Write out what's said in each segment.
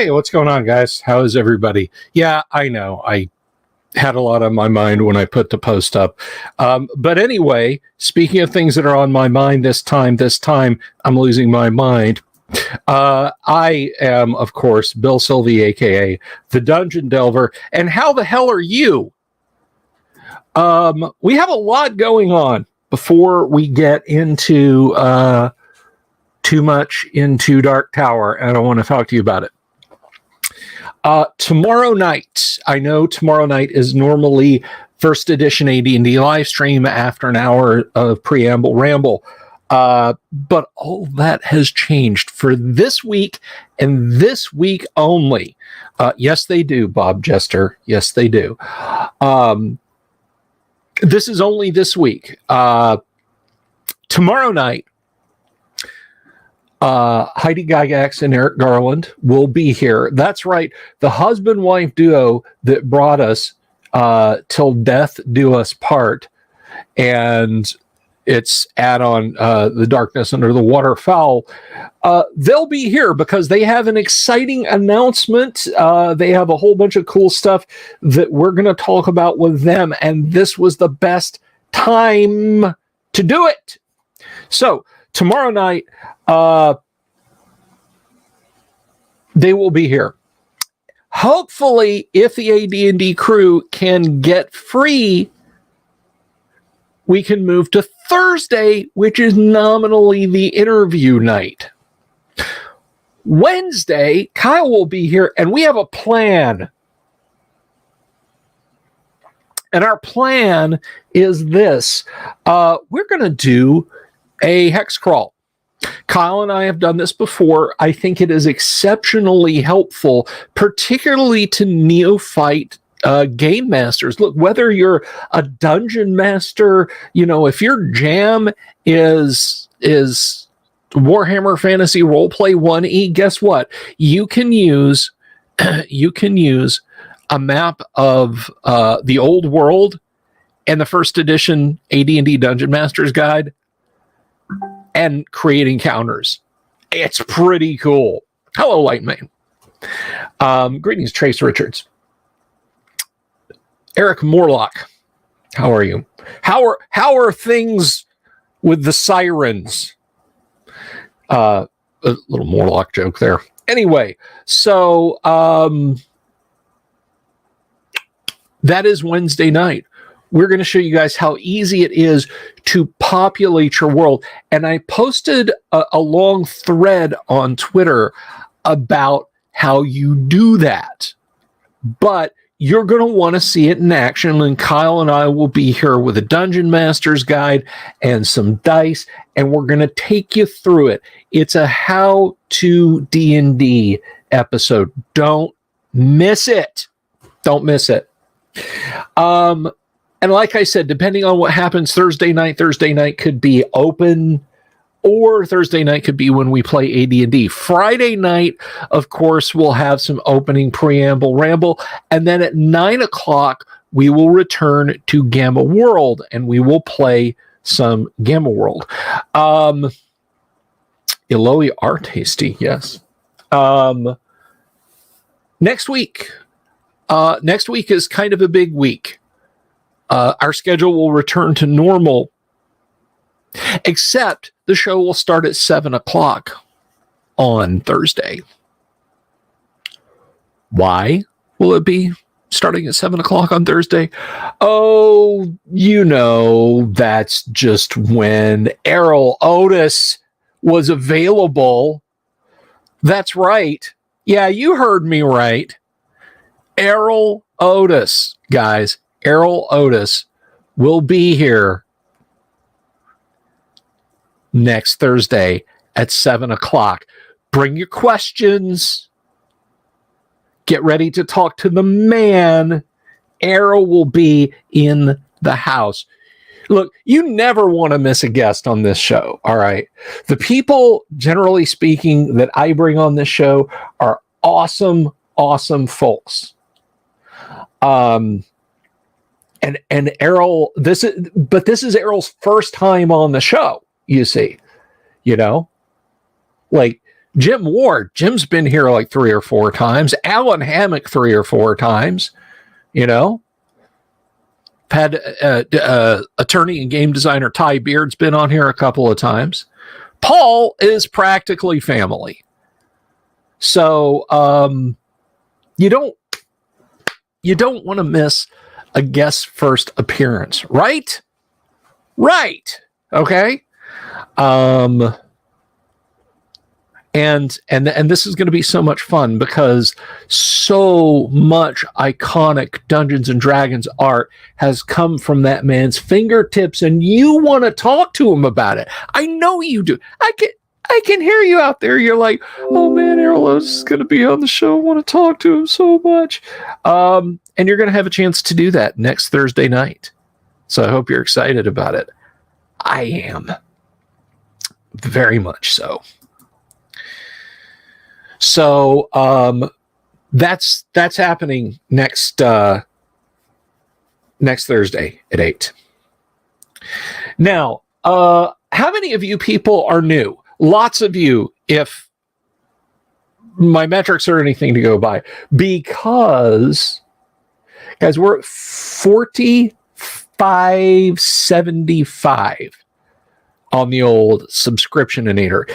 Hey, what's going on, guys? How is everybody? Yeah, I know. I had a lot on my mind when I put the post up. But anyway, speaking of things that are on my mind this time I'm losing my mind. I am, of course, Bill Sylvie, a.k.a. The Dungeon Delver. And how the hell are you? We have a lot going on before we get into too much into Dark Tower, and I want to talk to you about it. Tomorrow night, I know tomorrow night is normally first edition AD&D live stream after an hour of preamble ramble, but all that has changed for this week and this week only. Yes, they do, Bob Jester. Yes, they do. This is only this week. Tomorrow night, Heidi Gygax and Eric Garland will be here. That's right. The husband-wife duo that brought us Till Death Do Us Part, and its add-on, The Darkness Under the Waterfowl. They'll be here because they have an exciting announcement. They have a whole bunch of cool stuff that we're going to talk about with them, and this was the best time to do it. So, tomorrow night, they will be here. Hopefully, if the AD&D crew can get free, we can move to Thursday, which is nominally the interview night. Wednesday, Kyle will be here, and we have a plan. And our plan is this. We're going to do a hex crawl. Kyle and I have done this before. I think it is exceptionally helpful, particularly to neophyte game masters. Look, whether you're a dungeon master, if your jam is Warhammer Fantasy Roleplay 1E, guess what? You can use a map of the old world and the first edition AD&D Dungeon Master's Guide and create encounters. It's pretty cool. Hello, Lightmane. Greetings, Trace Richards. Eric Morlock, how are you? How are things with the sirens? A little Morlock joke there. Anyway, so that is Wednesday night. We're going to show you guys how easy it is to populate your world. And I posted a long thread on Twitter about how you do that. But you're going to want to see it in action. And Kyle and I will be here with a Dungeon Master's Guide and some dice. And we're going to take you through it. It's a how-to D&D episode. Don't miss it. Don't miss it. And like I said, depending on what happens Thursday night could be open, or Thursday night could be when we play AD&D. Friday night, of course, we'll have some opening preamble ramble. And then at 9 o'clock, we will return to Gamma World, and we will play some Gamma World. Eloi are tasty, yes. Next week is kind of a big week. Our schedule will return to normal, except the show will start at 7 o'clock on Thursday. Why will it be starting at 7 o'clock on Thursday? Oh, that's just when Errol Otis was available. That's right. Yeah, you heard me right. Errol Otis, guys. Errol Otis will be here next Thursday at 7 o'clock. Bring your questions. Get ready to talk to the man. Errol will be in the house. Look, you never want to miss a guest on this show, all right? The people, generally speaking, that I bring on this show are awesome, awesome folks. And Errol, this is Errol's first time on the show, you see. Like, Jim Ward. Jim's been here like 3 or 4 times. Alan Hammock 3 or 4 times. Had attorney and game designer Ty Beard's been on here a couple of times. Paul is practically family. So you don't want to miss a guest first appearance, right? Right. Okay. And this is going to be so much fun because so much iconic Dungeons and Dragons art has come from that man's fingertips, and you want to talk to him about it. I know you do. I can hear you out there. You're like, oh man, Errol is going to be on the show. I want to talk to him so much. And you're going to have a chance to do that next Thursday night. So I hope you're excited about it. I am. Very much so. So that's happening next Thursday at 8. Now, how many of you people are new? Lots of you, if my metrics are anything to go by, because guys, we're at 45.75 on the old subscription-inator.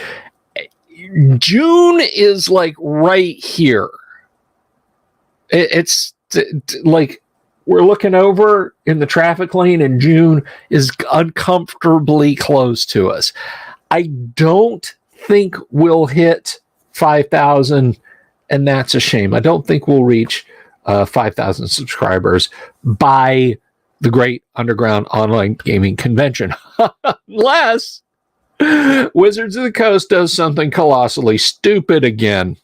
June is like right here. It's like we're looking over in the traffic lane, and June is uncomfortably close to us. I don't think we'll hit 5,000, and that's a shame. I don't think we'll reach 5,000 subscribers by the Great Underground Online Gaming Convention, unless Wizards of the Coast does something colossally stupid again.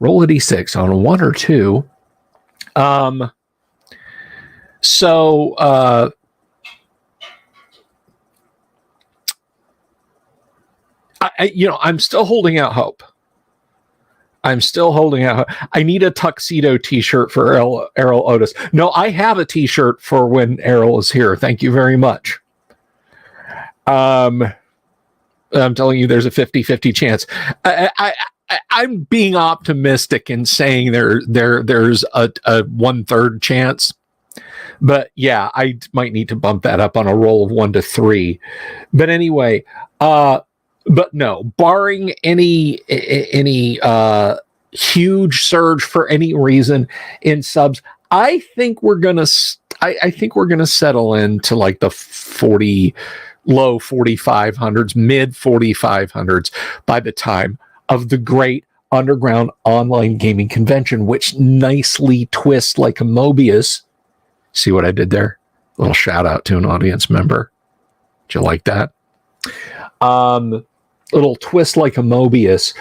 Roll a d6 on a 1 or 2. I'm still holding out hope. I need a tuxedo t-shirt for Errol Otis. No, I have a t-shirt for when Errol is here. Thank you very much. I'm telling you, there's a 50-50 chance. I'm being optimistic in saying there's a 1/3 chance. But yeah, I might need to bump that up on a roll of 1 to 3. But anyway, but no, barring any huge surge for any reason in subs, I think we're gonna settle into like the 40, low 4,500s, mid 4,500s by the time of the Great Underground Online Gaming Convention, which nicely twists like a Mobius. See what I did there? A little shout out to an audience member. Did you like that? Little twist like a Mobius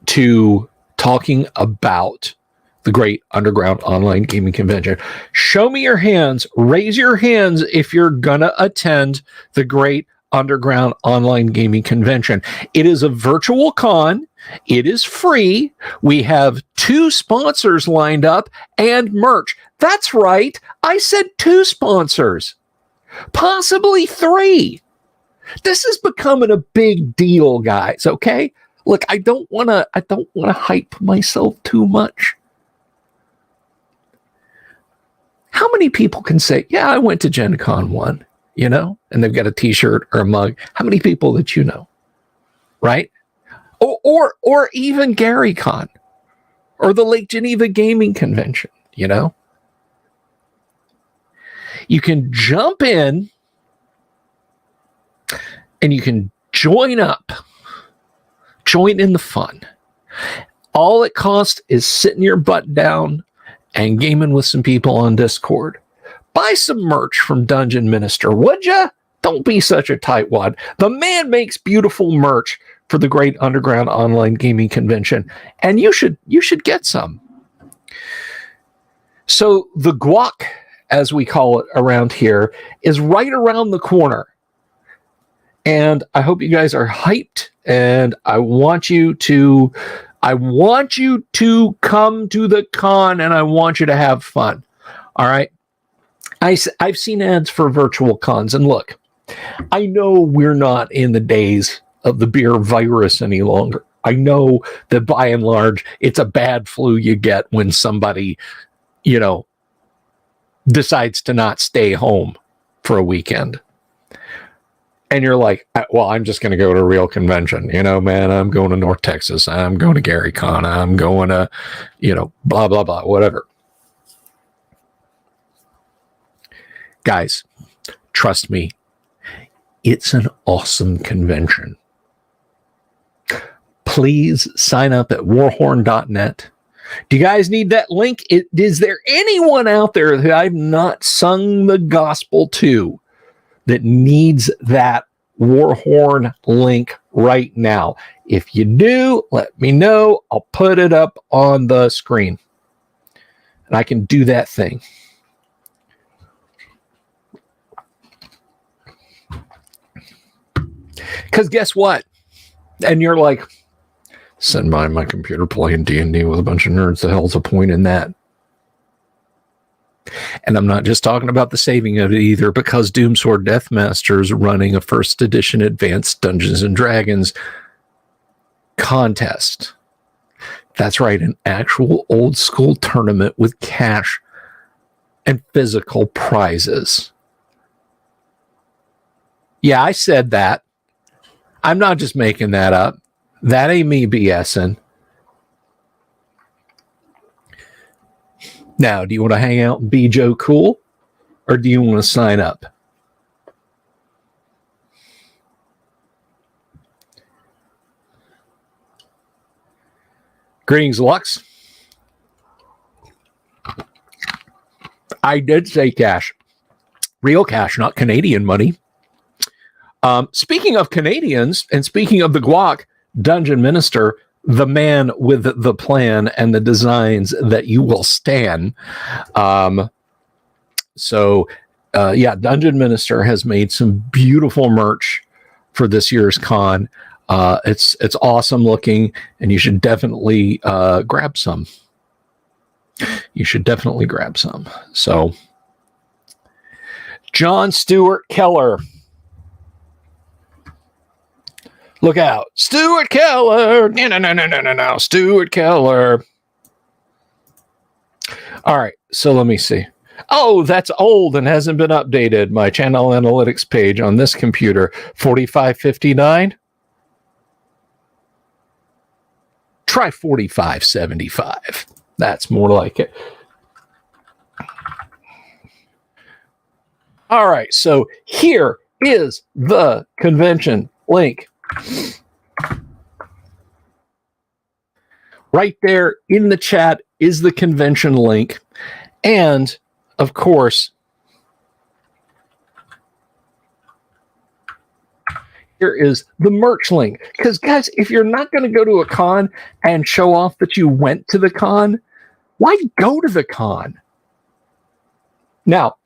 to talking about the Great Underground Online Gaming Convention. Show me your hands. Raise your hands if you're gonna attend the Great Underground Online Gaming Convention. It is a virtual con. It is free. We have 2 sponsors lined up and merch. That's right. I said 2 sponsors. Possibly 3. This is becoming a big deal, guys. Okay? Look, I don't want to hype myself too much. How many people can say, yeah, I went to Gen Con 1, and they've got a t-shirt or a mug? How many people that you know? Right? Or even Gary Con or the Lake Geneva Gaming Convention, You can jump in and you can join in the fun. All it costs is sitting your butt down and gaming with some people on Discord. Buy some merch from Dungeon Minister, would ya? Don't be such a tightwad. The man makes beautiful merch for the Great Underground Online Gaming Convention, and you should get some. So the guac, as we call it around here, is right around the corner. And I hope you guys are hyped, and I want you to come to the con, and I want you to have fun. All right. I've seen ads for virtual cons, and look, I know we're not in the days of the beer virus any longer. I know that by and large, it's a bad flu you get when somebody, decides to not stay home for a weekend. And you're like, well, I'm just going to go to a real convention. Man, I'm going to North Texas. I'm going to Gary Con. I'm going to, blah, blah, blah, whatever. Guys, trust me, it's an awesome convention. Please sign up at warhorn.net. Do you guys need that link? Is there anyone out there that I've not sung the gospel to that needs that Warhorn link right now? If you do, let me know. I'll put it up on the screen. And I can do that thing. Because guess what? And you're like, sitting by my computer playing D&D with a bunch of nerds. The hell's the point in that? And I'm not just talking about the saving of it either, because Doomsword Deathmaster's running a first edition Advanced Dungeons and Dragons contest. That's right, an actual old school tournament with cash and physical prizes. Yeah, I said that. I'm not just making that up. That ain't me BSing. Now, do you want to hang out and be Joe Cool? Or do you want to sign up? Greetings, Lux. I did say cash. Real cash, not Canadian money. Speaking of Canadians, and speaking of the guac, Dungeon Minister, the man with the plan and the designs that you will stan. Dungeon Minister has made some beautiful merch for this year's con. It's awesome looking, and you should definitely grab some. So, John Stewart Keller. Look out. Stuart Keller. No. Stuart Keller. All right. So let me see. Oh, that's old and hasn't been updated. My channel analytics page on this computer, 4559. Try 4575. That's more like it. All right. So here is the convention link. Right there in the chat is the convention link. And, of course, here is the merch link. Because, guys, if you're not going to go to a con and show off that you went to the con, why go to the con? Now,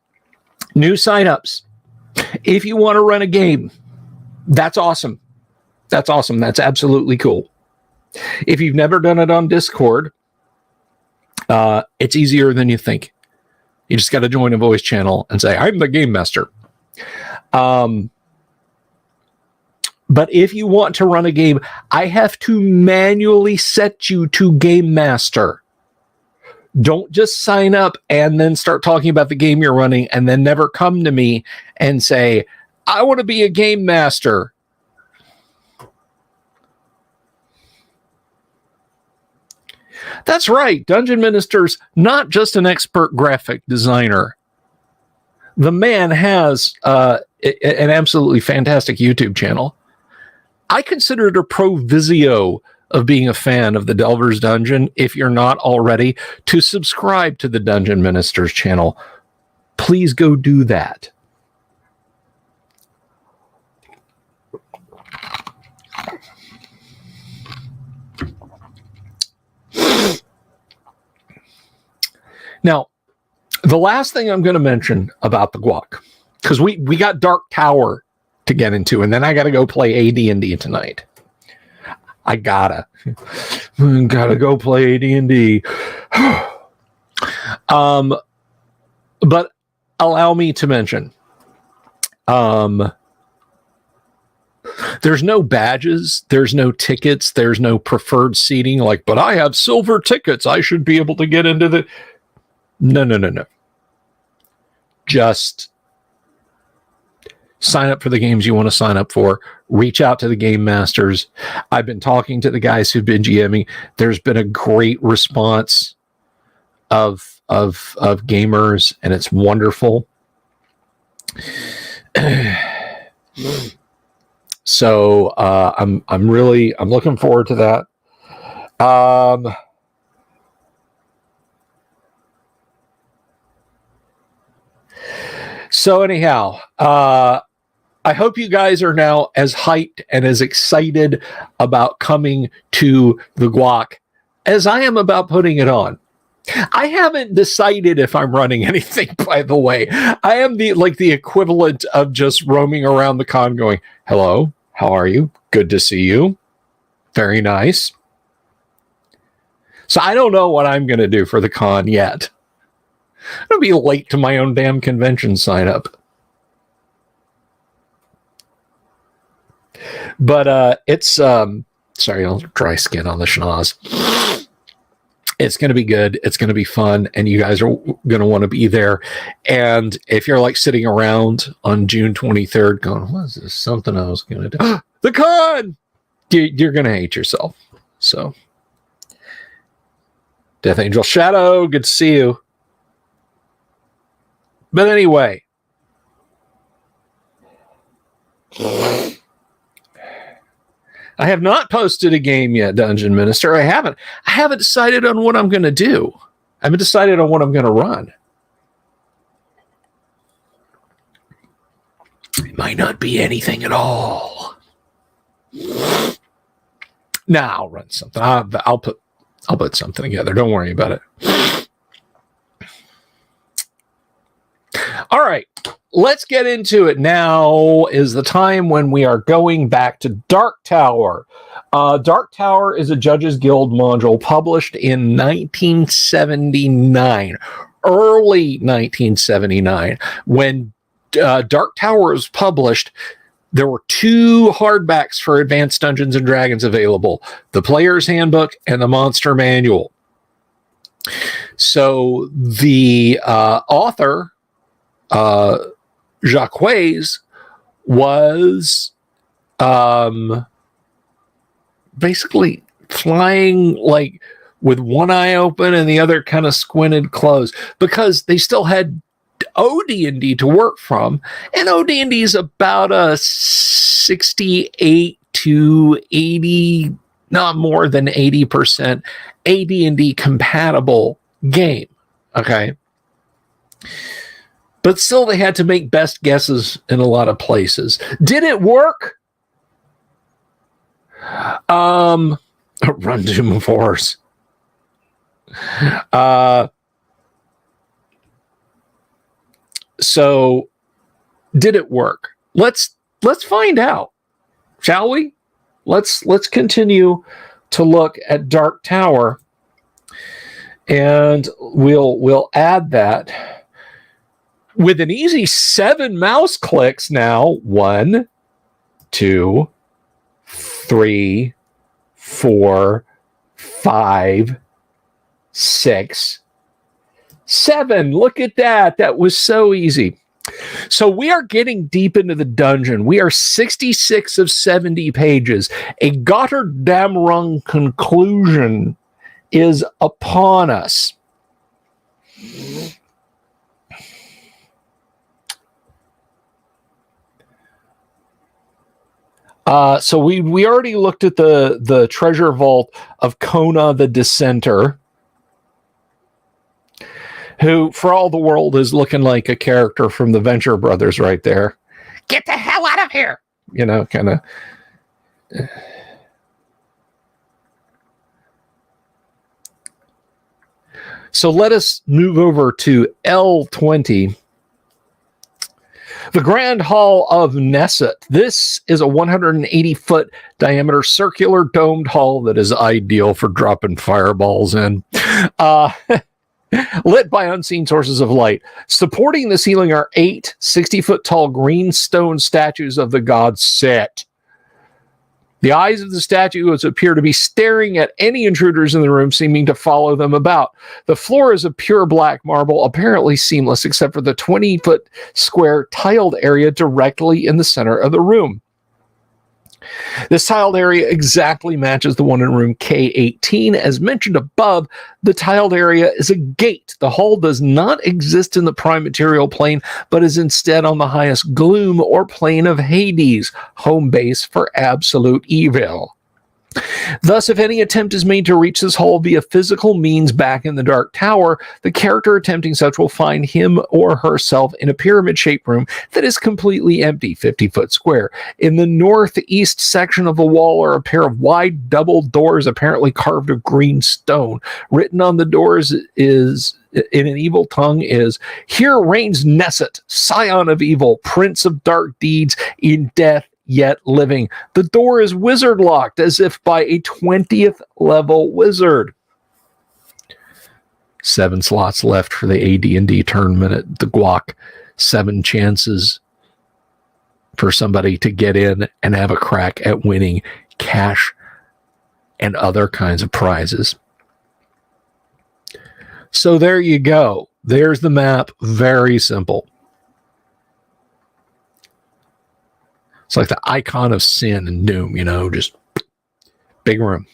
new signups. If you want to run a game, that's awesome. That's awesome. That's absolutely cool. If you've never done it on Discord, it's easier than you think. You just got to join a voice channel and say, I'm the game master. But if you want to run a game, I have to manually set you to game master. Don't just sign up and then start talking about the game you're running and then never come to me and say, I want to be a game master. That's right. Dungeon Minister's not just an expert graphic designer. The man has an absolutely fantastic YouTube channel. I consider it a provisio of being a fan of the Delver's Dungeon, if you're not already, to subscribe to the Dungeon Minister's channel. Please go do that. Now, the last thing I'm going to mention about the guac, because we got Dark Tower to get into, and then I got to go play AD&D tonight. I gotta go play AD&D. But allow me to mention, There's no badges. There's no tickets. There's no preferred seating. Like, but I have silver tickets. I should be able to get into the... No. Just sign up for the games you want to sign up for. Reach out to the game masters. I've been talking to the guys who've been GMing. There's been a great response of gamers, and it's wonderful. So I'm looking forward to that. So anyhow, I hope you guys are now as hyped and as excited about coming to the Guac as I am about putting it on. I haven't decided if I'm running anything, by the way. I am the equivalent of just roaming around the con going, hello, how are you? Good to see you. Very nice. So I don't know what I'm going to do for the con yet. I'm going to be late to my own damn convention sign up. But it's, sorry, I'll dry skin on the schnoz. It's going to be good. It's going to be fun. And you guys are going to want to be there. And if you're like sitting around on June 23rd going, what is this? Something I was going to do. The con! You're going to hate yourself. So, Death Angel Shadow, good to see you. But anyway, I have not posted a game yet, Dungeon Minister. I haven't decided on what I'm going to do. I haven't decided on what I'm going to run. It might not be anything at all. Nah, I'll run something. I'll put something together. Don't worry about it. All right, let's get into it. Now is the time when we are going back to Dark Tower. Dark Tower is a Judges Guild module published in 1979, early 1979. When Dark Tower was published, there were two hardbacks for Advanced Dungeons and Dragons available, the Player's Handbook and the Monster Manual. So the author, Jacques, was basically flying like with one eye open and the other kind of squinted closed, because they still had OD&D to work from, and OD&D is about a 68 to 80, not more than 80% AD&D compatible game. Okay. But still, they had to make best guesses in a lot of places. Did it work? Run Doom of Horrors. So, did it work? Let's find out, shall we? Let's continue to look at Dark Tower, and we'll add that. With an easy 7 mouse clicks now. 1, 2, 3, 4, 5, 6, 7. Look at that. That was so easy. So we are getting deep into the dungeon. We are 66 of 70 pages. A Gotterdammerung conclusion is upon us. So we already looked at the treasure vault of Kona the Dissenter, who, for all the world, is looking like a character from the Venture Brothers right there. Get the hell out of here! You know, kind of. So let us move over to L20. The Grand Hall of Nesset. This is a 180-foot diameter circular domed hall that is ideal for dropping fireballs in. Lit by unseen sources of light. Supporting the ceiling are 8 60-foot tall green stone statues of the god Set. The eyes of the statues appear to be staring at any intruders in the room, seeming to follow them about. The floor is of pure black marble, apparently seamless, except for the 20-foot square tiled area directly in the center of the room. This tiled area exactly matches the one in room K18. As mentioned above, the tiled area is a gate. The hall does not exist in the prime material plane, but is instead on the highest gloom or plane of Hades, home base for absolute evil. Thus, if any attempt is made to reach this hall via physical means back in the Dark Tower, the character attempting such will find him or herself in a pyramid-shaped room that is completely empty, 50-foot square. In the northeast section of the wall are a pair of wide double doors apparently carved of green stone. Written on the doors is, in an evil tongue, is, "Here reigns Nesset, scion of evil, prince of dark deeds, in death yet living." The door is wizard locked, as if by a 20th level wizard. 7 slots left for the AD&D tournament at the Guac. 7 chances for somebody to get in and have a crack at winning cash and other kinds of prizes. So there you go. There's the map. Very simple. It's like the icon of sin and doom, just big room.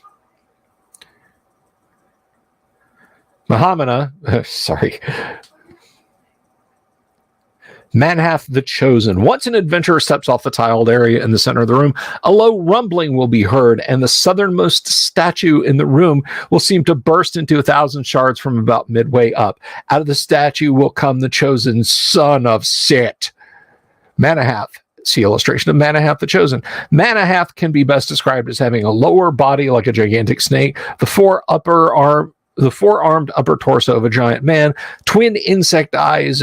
Manhath the Chosen. Once an adventurer steps off the tiled area in the center of the room, a low rumbling will be heard, and the southernmost statue in the room will seem to burst into 1,000 shards from about midway up. Out of the statue will come the chosen son of Sit. Manahath. See illustration of Manahath the Chosen. Manahath can be best described as having a lower body like a gigantic snake, the four-armed upper torso of a giant man, twin insect eyes,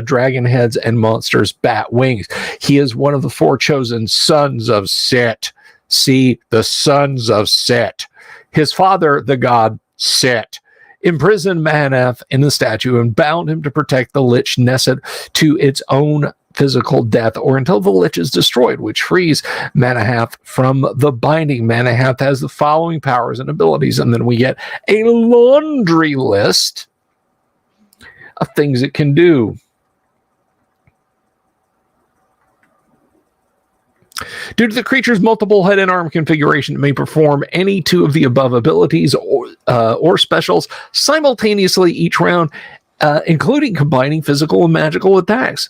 dragon heads, and monstrous bat wings. He is one of the 4 chosen sons of Set. See, the sons of Set. His father, the god Set, imprisoned Manahath in the statue and bound him to protect the lich Nesset to its own physical death, or until the lich is destroyed, which frees Manahath from the binding. Manahath has the following powers and abilities, and then we get a laundry list of things it can do. Due to the creature's multiple head and arm configuration, it may perform any 2 of the above abilities or specials simultaneously each round, including combining physical and magical attacks.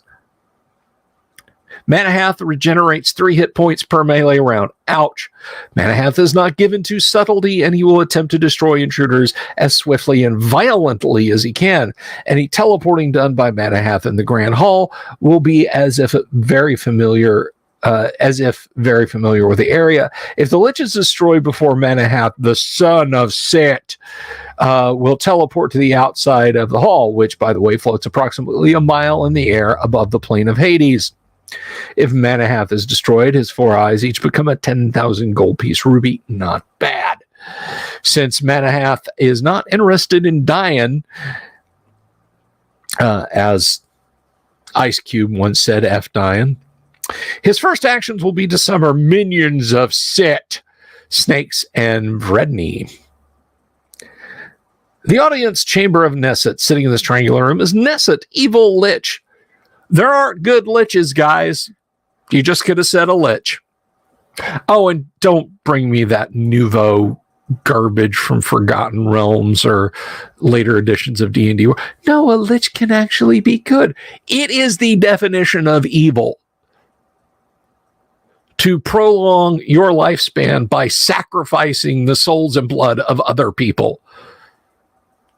Manahath regenerates 3 hit points per melee round. Ouch. Manahath is not given to subtlety, and he will attempt to destroy intruders as swiftly and violently as he can. Any teleporting done by Manahath in the Grand Hall will be as if very familiar with the area. If the lich is destroyed before Manahath, the son of Set, will teleport to the outside of the hall, which, by the way, floats approximately a mile in the air above the plane of Hades. If Manahath is destroyed, his 4 eyes each become a 10,000 gold piece ruby. Not bad. Since Manahath is not interested in dying, as Ice Cube once said, F dying, his first actions will be to summon minions of Set, snakes, and Vredni. The audience chamber of Nesset, sitting in this triangular room, is Nesset, evil lich. There aren't good liches, guys. You just could have said a lich. Oh, and don't bring me that nouveau garbage from Forgotten Realms or later editions of D&D. No, a lich can actually be good. It is the definition of evil. To prolong your lifespan by sacrificing the souls and blood of other people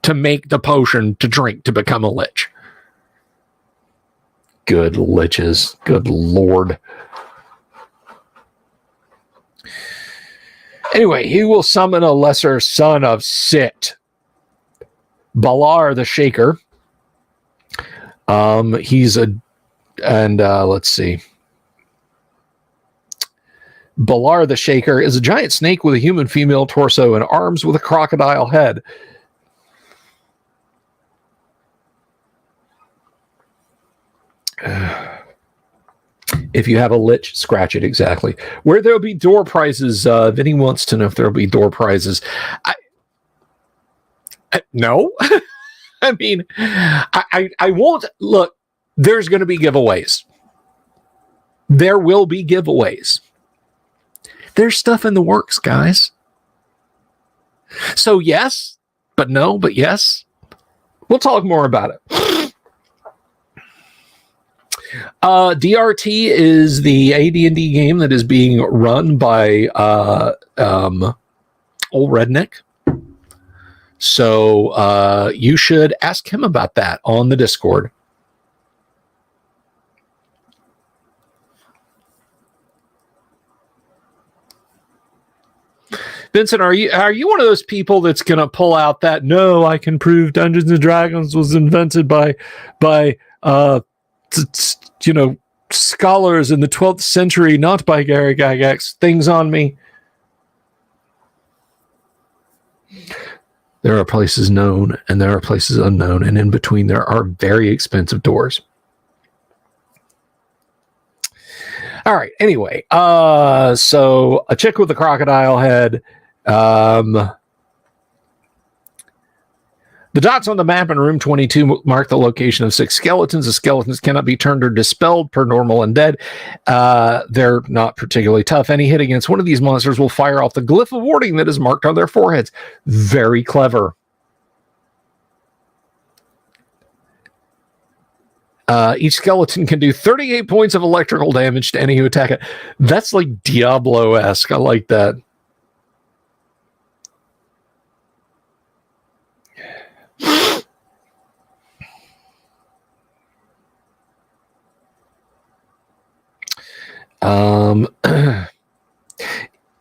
to make the potion to drink to become a lich. Good liches. Good Lord. Anyway, he will summon a lesser son of Sit, Balar the Shaker. Let's see. Balar the Shaker is a giant snake with a human female torso and arms with a crocodile head. If you have a lich, scratch it exactly. Where there'll be door prizes, Vinny wants to know if there'll be door prizes. No. I mean, I won't. Look, there's going to be giveaways. There will be giveaways. There's stuff in the works, guys. So yes, but no, but yes. We'll talk more about it. DRT is the AD&D game that is being run by Old Redneck. So you should ask him about that on the Discord. Vincent, are you one of those people that's going to pull out that, no, I can prove Dungeons and Dragons was invented by scholars in the 12th century, not by Gary Gygax, things on me? There are places known and there are places unknown, and in between there are very expensive doors. All right. Anyway, so a chick with a crocodile head. The dots on the map in room 22 mark the location of 6 skeletons. The skeletons cannot be turned or dispelled per normal undead. They're not particularly tough. Any hit against one of these monsters will fire off the glyph of warding that is marked on their foreheads. Very clever. Each skeleton can do 38 points of electrical damage to any who attack it. That's like Diablo-esque. I like that.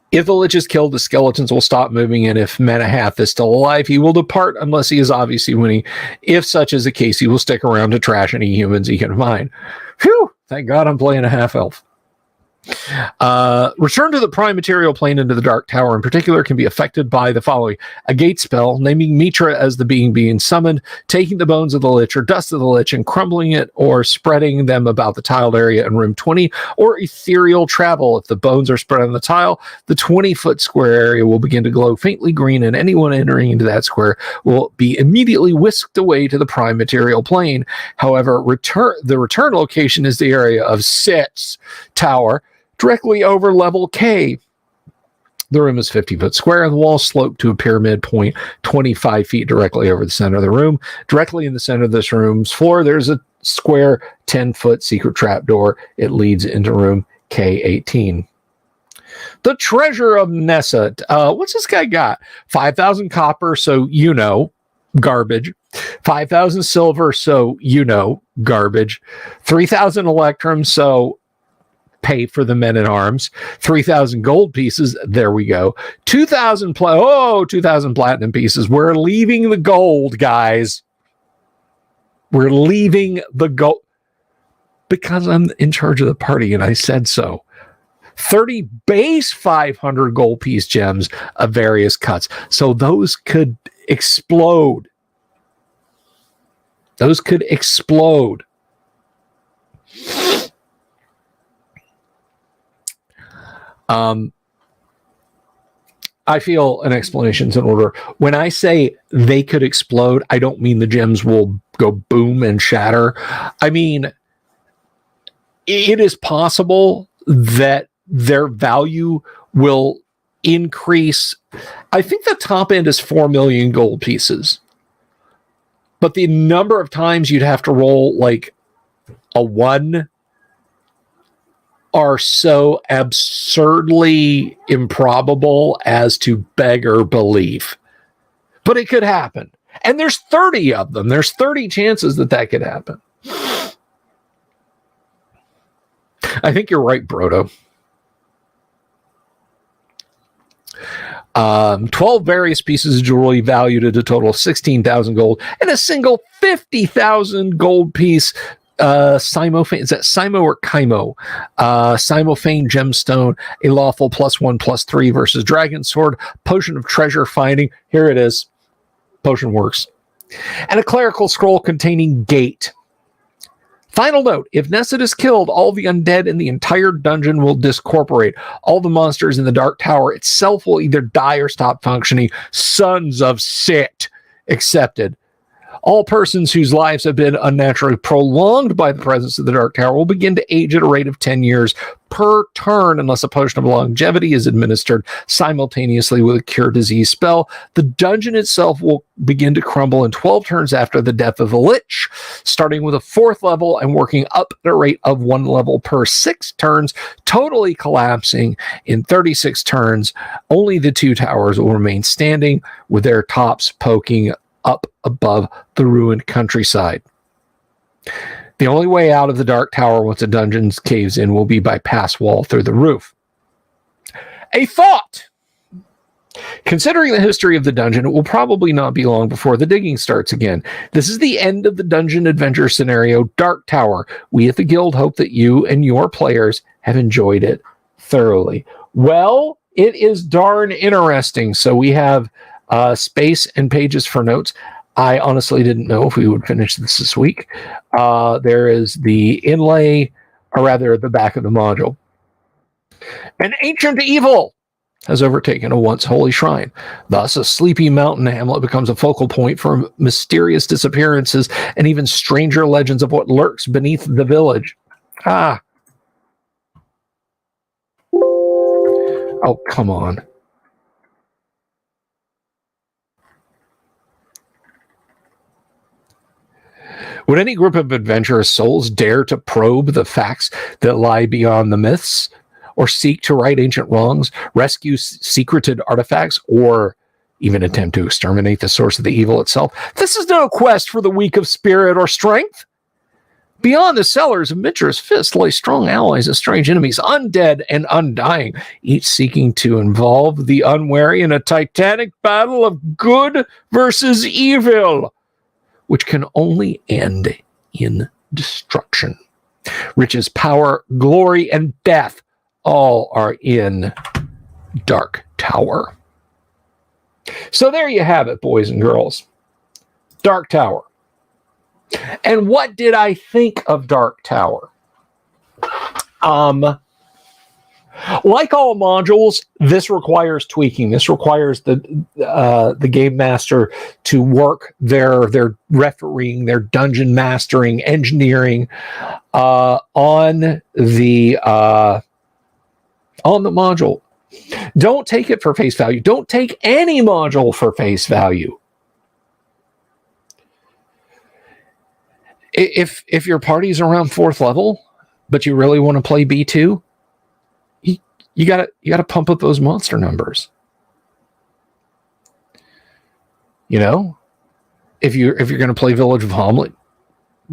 If the lich is killed, the skeletons will stop moving, and if Manahath is still alive, he will depart unless he is obviously winning. If such is the case, he will stick around to trash any humans he can find. Phew! Thank God I'm playing a half-elf. Return to the prime material plane into the Dark Tower in particular can be affected by the following: a gate spell, naming Mitra as the being summoned, taking the bones of the lich or dust of the lich and crumbling it or spreading them about the tiled area in room 20, or ethereal travel. If the bones are spread on the tile, the 20-foot square area will begin to glow faintly green, and anyone entering into that square will be immediately whisked away to the prime material plane. However, the return location is the area of Sit's Tower, directly over level K. The room is 50-foot square, and the walls slope to a pyramid point 25 feet directly over the center of the room. Directly in the center of this room's floor, there's a square 10-foot secret trapdoor. It leads into room K18. The Treasure of Nessa. What's this guy got? 5,000 copper, so you know, garbage. 5,000 silver, so you know, garbage. 3,000 electrum, so pay for the men at arms. 3,000 gold pieces. There we go. 2,000 platinum pieces. We're leaving the gold, guys. We're leaving the gold because I'm in charge of the party and I said so. 30 base 500 gold piece gems of various cuts. So those could explode. Those could explode. I feel an explanation's in order. When I say they could explode, I don't mean the gems will go boom and shatter. I mean, it is possible that their value will increase. I think the top end is 4 million gold pieces. But the number of times you'd have to roll like a 1 are so absurdly improbable as to beggar belief. But it could happen. And there's 30 of them. There's 30 chances that could happen. I think you're right, Brodo. 12 various pieces of jewelry valued at a total of 16,000 gold, and a single 50,000 gold piece Simophane, is that Simo or Kaimo? Simophane gemstone, a lawful +1/+3 versus dragon sword, potion of treasure finding. Here it is. Potion works. And a clerical scroll containing gate. Final note, if Nesset is killed, all the undead in the entire dungeon will discorporate. All the monsters in the Dark Tower itself will either die or stop functioning. Sons of Sit. Accepted. All persons whose lives have been unnaturally prolonged by the presence of the Dark Tower will begin to age at a rate of 10 years per turn unless a potion of longevity is administered simultaneously with a cure disease spell. The dungeon itself will begin to crumble in 12 turns after the death of the Lich, starting with a 4th level and working up at a rate of 1 level per 6 turns, totally collapsing in 36 turns. Only the 2 towers will remain standing with their tops poking up above the ruined countryside. The only way out of the Dark Tower once a dungeon caves in will be by pass wall through the roof. A thought! Considering the history of the dungeon, it will probably not be long before the digging starts again. This is the end of the dungeon adventure scenario, Dark Tower. We at the Guild hope that you and your players have enjoyed it thoroughly. Well, it is darn interesting. So we have space and pages for notes. I honestly didn't know if we would finish this week. There is the inlay, or rather the back of the module. An ancient evil has overtaken a once holy shrine. Thus, a sleepy mountain hamlet becomes a focal point for mysterious disappearances and even stranger legends of what lurks beneath the village. Oh, come on. Would any group of adventurous souls dare to probe the facts that lie beyond the myths, or seek to right ancient wrongs, rescue secreted artifacts, or even attempt to exterminate the source of the evil itself? This is no quest for the weak of spirit or strength. Beyond the cellars of Mitra's fist lay strong allies of strange enemies, undead and undying, each seeking to involve the unwary in a titanic battle of good versus evil, which can only end in destruction. Riches, power, glory, and death all are in Dark Tower. So there you have it, boys and girls. Dark Tower. And what did I think of Dark Tower? Like all modules, this requires tweaking. This requires the game master to work their refereeing, their dungeon mastering, engineering on the module. Don't take it for face value. Don't take any module for face value. If your party's around 4th level, but you really want to play B2, you gotta pump up those monster numbers. You know, if you're going to play Village of Hamlet,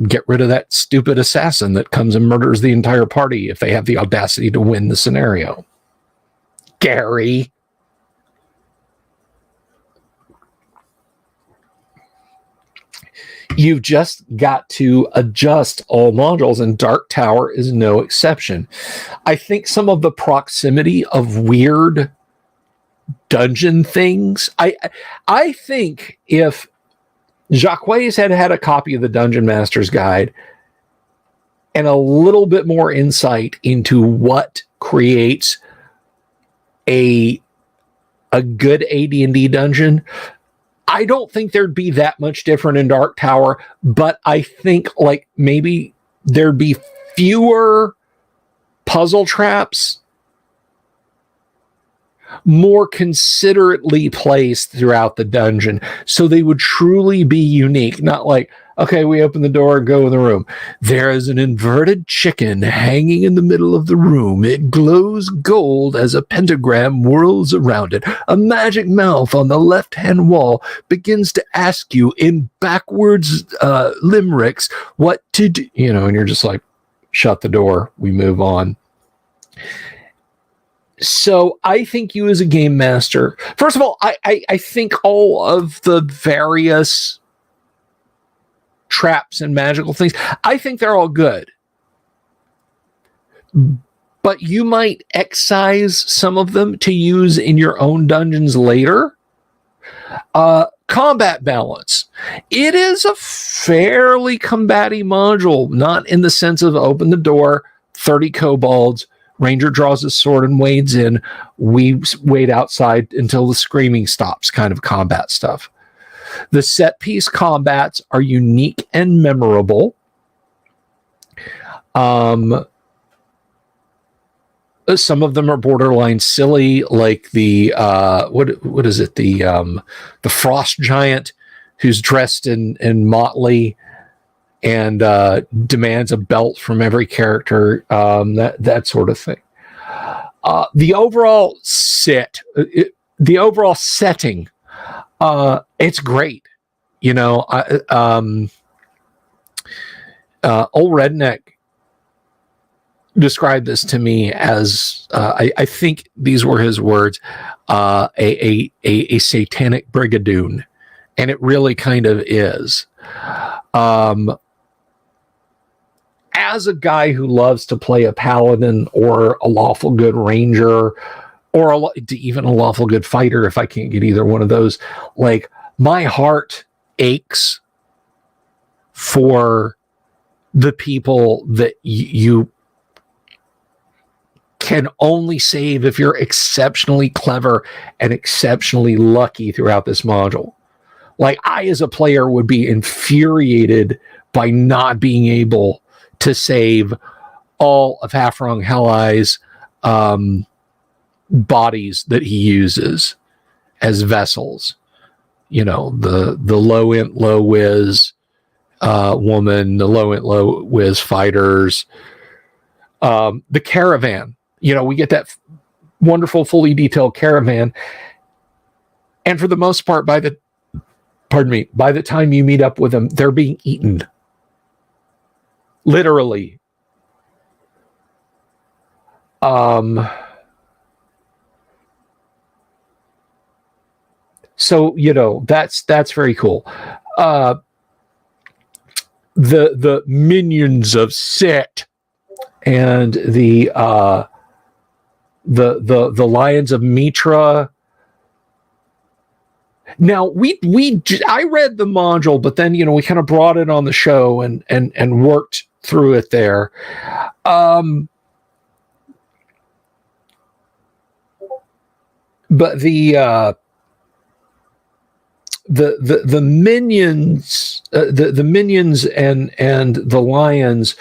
get rid of that stupid assassin that comes and murders the entire party if they have the audacity to win the scenario. Gary. You've just got to adjust all modules, and Dark Tower is no exception. I think some of the proximity of weird dungeon things, I think if Jacques had a copy of the Dungeon Master's Guide and a little bit more insight into what creates a good AD&D dungeon, I don't think there'd be that much different in Dark Tower, but I think like maybe there'd be fewer puzzle traps, more considerately placed throughout the dungeon, so they would truly be unique. Not like, okay, we open the door and go in the room. There is an inverted chicken hanging in the middle of the room. It glows gold as a pentagram whirls around it. A magic mouth on the left-hand wall begins to ask you in backwards limericks what to do. You know, and you're just like, shut the door. We move on. So I think you as a game master, first of all, I think all of the various traps and magical things, I think they're all good. But you might excise some of them to use in your own dungeons later. combat balance. It is a fairly combaty module, not in the sense of open the door, 30 kobolds, Ranger draws his sword and wades in. We wait outside until the screaming stops kind of combat stuff. The set piece combats are unique and memorable. Some of them are borderline silly, like the what is it? The frost giant who's dressed in motley and demands a belt from every character, that sort of thing. The overall setting, it's great. You know, old Redneck described this to me as I think these were his words, a satanic brigadoon, and it really kind of is. As a guy who loves to play a paladin or a lawful good ranger or even a lawful good fighter, if I can't get either one of those, like, my heart aches for the people that you can only save if you're exceptionally clever and exceptionally lucky throughout this module. Like, I, as a player, would be infuriated by not being able to save all of Hafrung Helai's bodies that he uses as vessels. You know, the low int, low whiz woman, the low int, low whiz fighters, the caravan. You know, we get that wonderful, fully detailed caravan. And for the most part, by the time you meet up with them, they're being eaten. Literally. So, you know, that's very cool. The minions of Set and the Lions of Mitra. Now, I read the module, but then, you know, we kind of brought it on the show and worked through it there. But the minions, the minions and the lions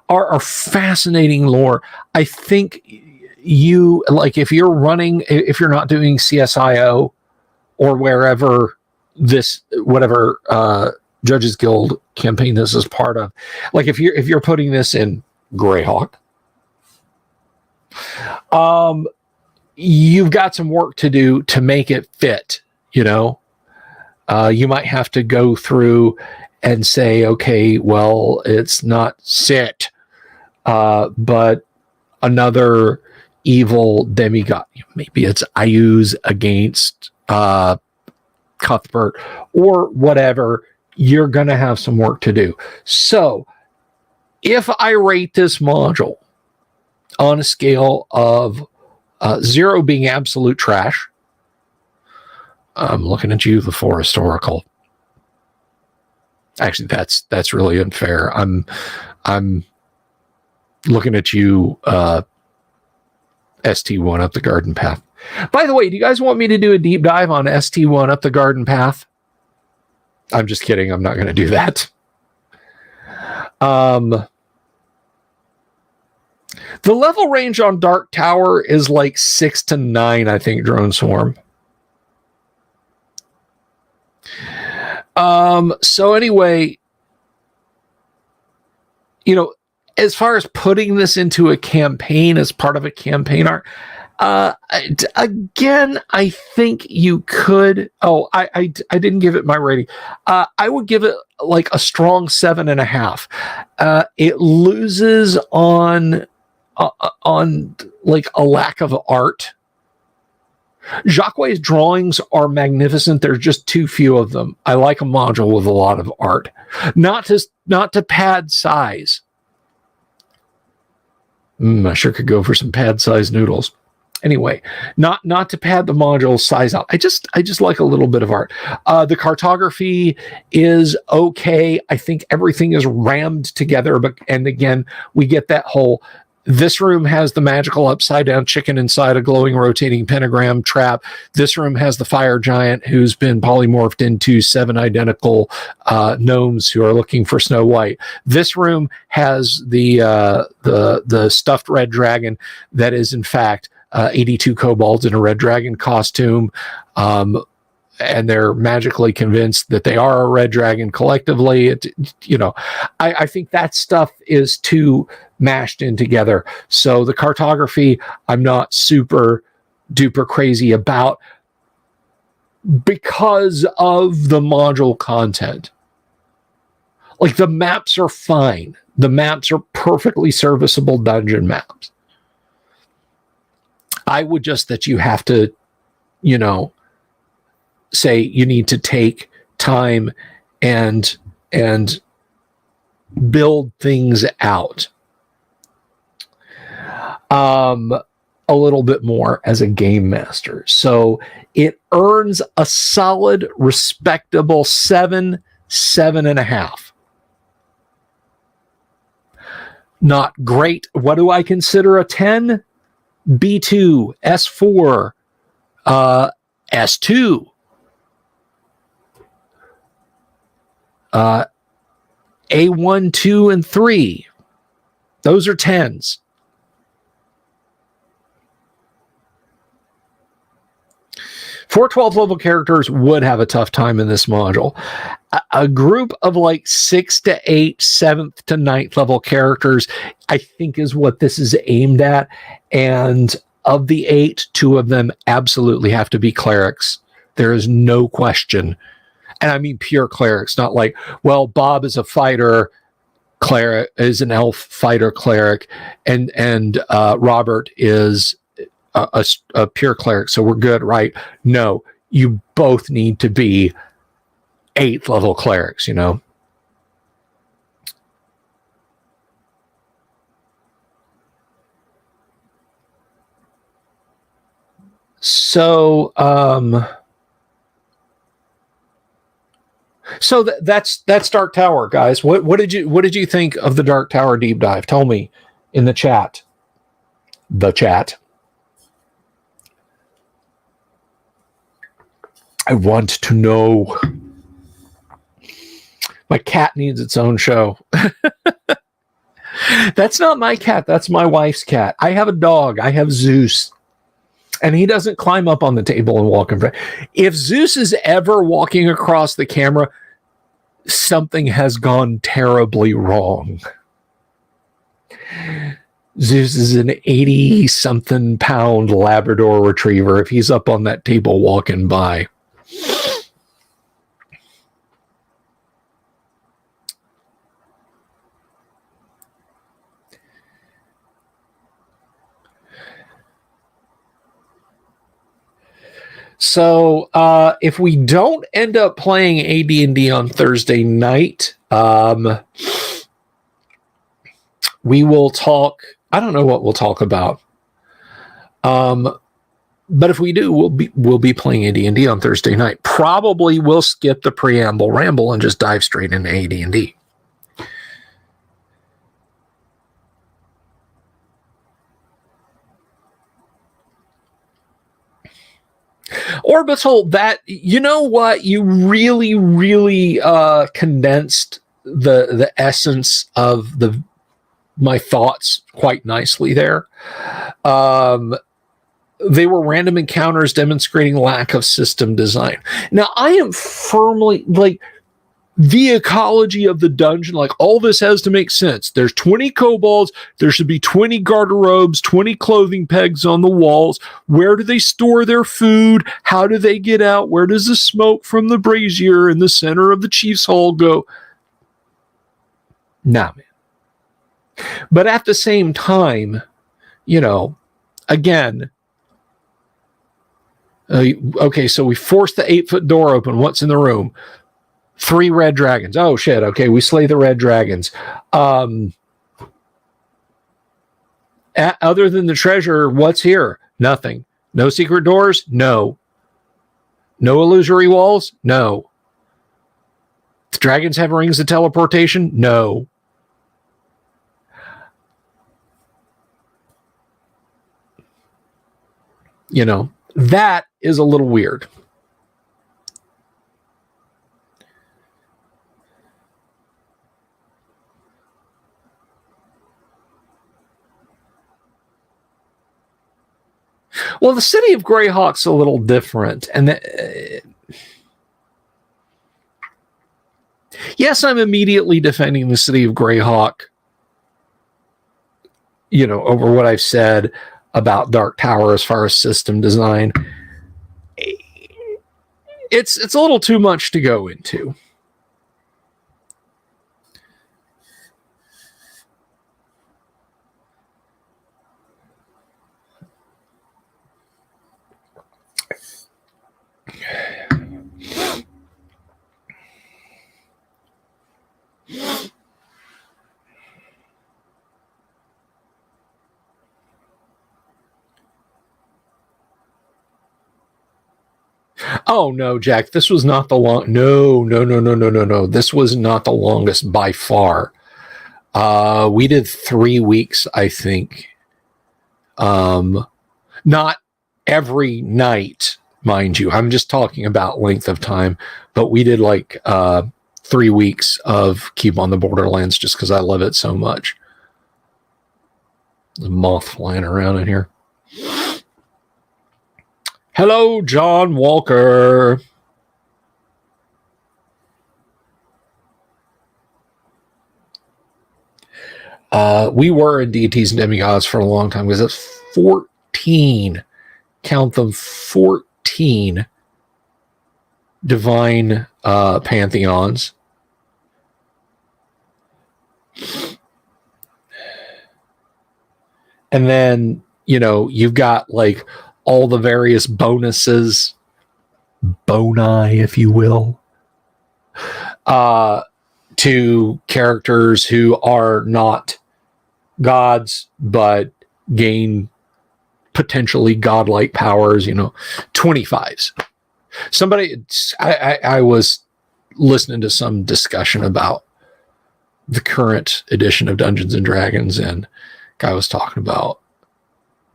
are fascinating lore. I think you, like, if you're not doing CSIO or wherever whatever Judges Guild campaign this is part of, like, if you're putting this in Greyhawk, you've got some work to do to make it fit. You know, you might have to go through and say, okay, well, it's not Sit, but another evil demigod. Maybe it's Ayuz against Cuthbert or whatever. You're going to have some work to do. So if I rate this module on a scale of 0 being absolute trash, I'm looking at you, the Forest Oracle. Actually, that's really unfair. I'm looking at you, ST1 Up the Garden Path. By the way, do you guys want me to do a deep dive on ST1 Up the Garden Path? I'm just kidding. I'm not going to do that. The level range on Dark Tower is like 6 to 9, I think, Drone Swarm. So anyway, you know, as far as putting this into a campaign as part of a campaign arc, again, I think you could. Oh, I didn't give it my rating. I would give it like a strong 7.5. It loses on like a lack of art. Jacques' drawings are magnificent. There's just too few of them. I like a module with a lot of art, not to pad size. I sure could go for some pad size noodles. Anyway, not to pad the module size out. I just like a little bit of art. The cartography is okay. I think everything is rammed together, and again, we get that whole. This room has the magical upside down chicken inside a glowing rotating pentagram trap. This room has the fire giant who's been polymorphed into 7 identical gnomes who are looking for Snow White. This room has the stuffed red dragon that is in fact 82 kobolds in a red dragon costume. And they're magically convinced that they are a red dragon collectively. I think that stuff is too mashed in together. So the cartography, I'm not super duper crazy about because of the module content. Like the maps are fine. The maps are perfectly serviceable dungeon maps. I would just that you have to, say you need to take time and build things out a little bit more as a game master. So it earns a solid, respectable 7.5. Not great. What do I consider a 10? B2, S4, S2. A1, 2, and 3. Those are 10s. For 12 level characters would have a tough time in this module. A group of like 6 to 8, 7th to 9th level characters, I think is what this is aimed at. And of the 8, 2 of them absolutely have to be clerics. There is no question. And I mean pure clerics, not like, well, Bob is a fighter cleric, is an elf fighter cleric, and Robert is a pure cleric, so we're good, right? No, you both need to be 8th level clerics, So, that's Dark Tower, guys. What did you think of the Dark Tower deep dive? Tell me in the chat. The chat. I want to know. My cat needs its own show. That's not my cat. That's my wife's cat. I have a dog. I have Zeus. And he doesn't climb up on the table and walk in front. If Zeus is ever walking across the camera, something has gone terribly wrong. Zeus is an 80-something pound Labrador retriever if he's up on that table walking by. So if we don't end up playing AD&D on Thursday night, we will talk. I don't know what we'll talk about. But if we do, we'll be playing AD&D on Thursday night. Probably we'll skip the preamble ramble and just dive straight into AD&D. Orbital, that, you know what? You really, really condensed the essence of my thoughts quite nicely there. They were random encounters demonstrating lack of system design. Now, I am firmly, like, the ecology of the dungeon, like, all this has to make sense. There's 20 kobolds. There should be 20 garderobes, 20 clothing pegs on the walls. Where do they store their food? How do they get out? Where does the smoke from the brazier in the center of the chief's hall go? Nah, man. But at the same time, again, okay, so we forced the 8-foot door open. What's in the room? 3 red dragons. Oh, shit. Okay, we slay the red dragons. Other than the treasure, what's here? Nothing. No secret doors? No. No illusory walls? No. The dragons have rings of teleportation? No. You know, that is a little weird. Well, the city of Greyhawk's a little different. And yes, I'm immediately defending the city of Greyhawk, you know, over what I've said about Dark Tower as far as system design. It's a little too much to go into. Oh no, Jack, this was not the long. No. This was not the longest by far. We did 3 weeks, I think. Not every night, mind you. I'm just talking about length of time, but we did like 3 weeks of Keep on the Borderlands just because I love it so much. There's a moth flying around in here. Hello, John Walker. We were in deities and demigods for a long time because it's 14, count them, 14 divine pantheons. And then, you know, you've got like all the various bonuses, boni, if you will, to characters who are not gods, but gain potentially godlike powers, you know, 25s. I was listening to some discussion about the current edition of Dungeons and Dragons, and guy was talking about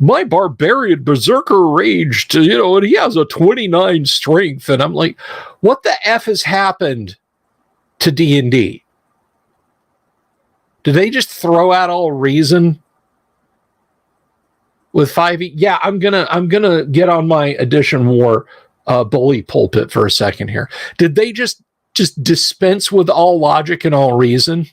my barbarian berserker raged, you know, and he has a 29 strength. And I'm like, what the F has happened to D&D? Did they just throw out all reason with 5e? Yeah, I'm gonna get on my Edition War bully pulpit for a second here. Did they just dispense with all logic and all reason?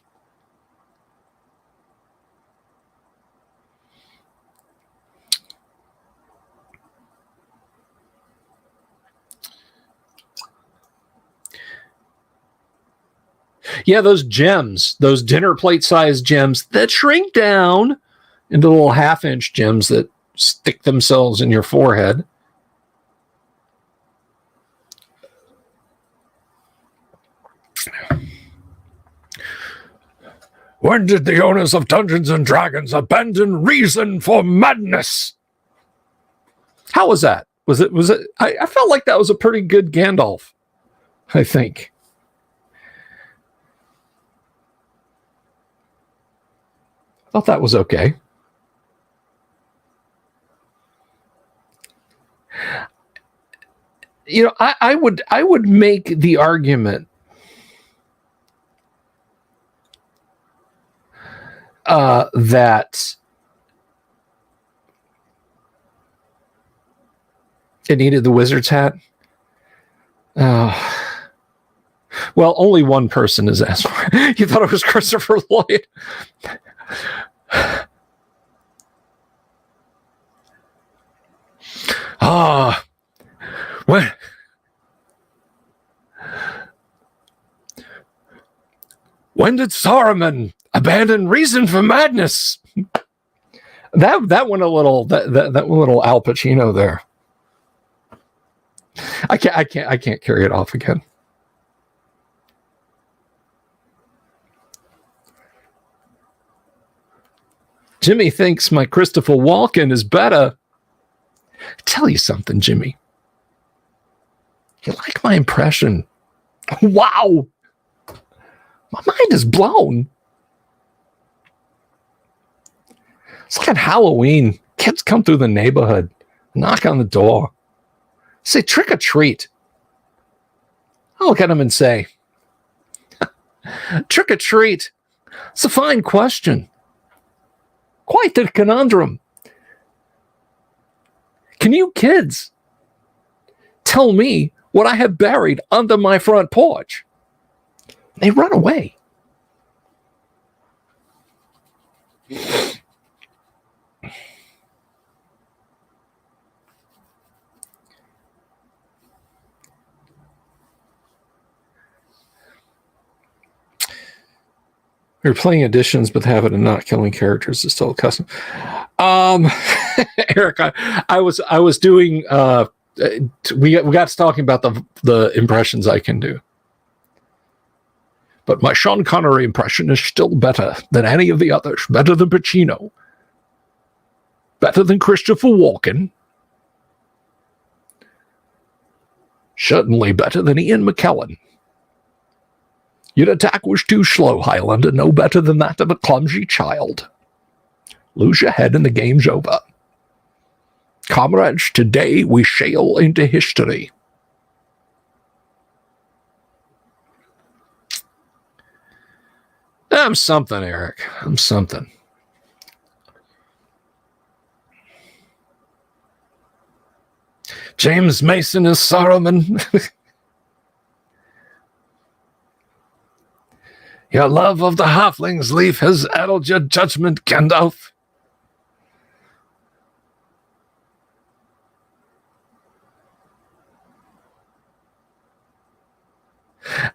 Yeah, those gems, those dinner plate sized gems that shrink down into little 1/2-inch gems that stick themselves in your forehead. When did the owners of Dungeons and Dragons abandon reason for madness? How was that? Was it? I felt like that was a pretty good Gandalf, I think. I thought that was okay. You know, I would make the argument that it needed the wizard's hat. Well, only one person has asked for it. You thought it was Christopher Lloyd. When did Saruman abandon reason for madness? That went a little that went a little Al Pacino there. I can't carry it off again. Jimmy thinks my Christopher Walken is better. Tell you something, Jimmy. You like my impression? Wow. My mind is blown. It's like on Halloween. Kids come through the neighborhood, knock on the door, say, trick or treat. I'll look at them and say, trick or treat? It's a fine question. Quite the conundrum. Can you kids tell me what I have buried under my front porch? They run away. We're playing additions, but the habit of not killing characters is still a custom. Eric, I was doing. We got to talking about the impressions I can do, but my Sean Connery impression is still better than any of the others. Better than Pacino. Better than Christopher Walken. Certainly better than Ian McKellen. Your attack was too slow, Highlander. No better than that of a clumsy child. Lose your head and the game's over. Comrades, today we sail into history. I'm something, Eric. I'm something. James Mason is Saruman. Your love of the halfling's leaf has addled your judgment, Gandalf.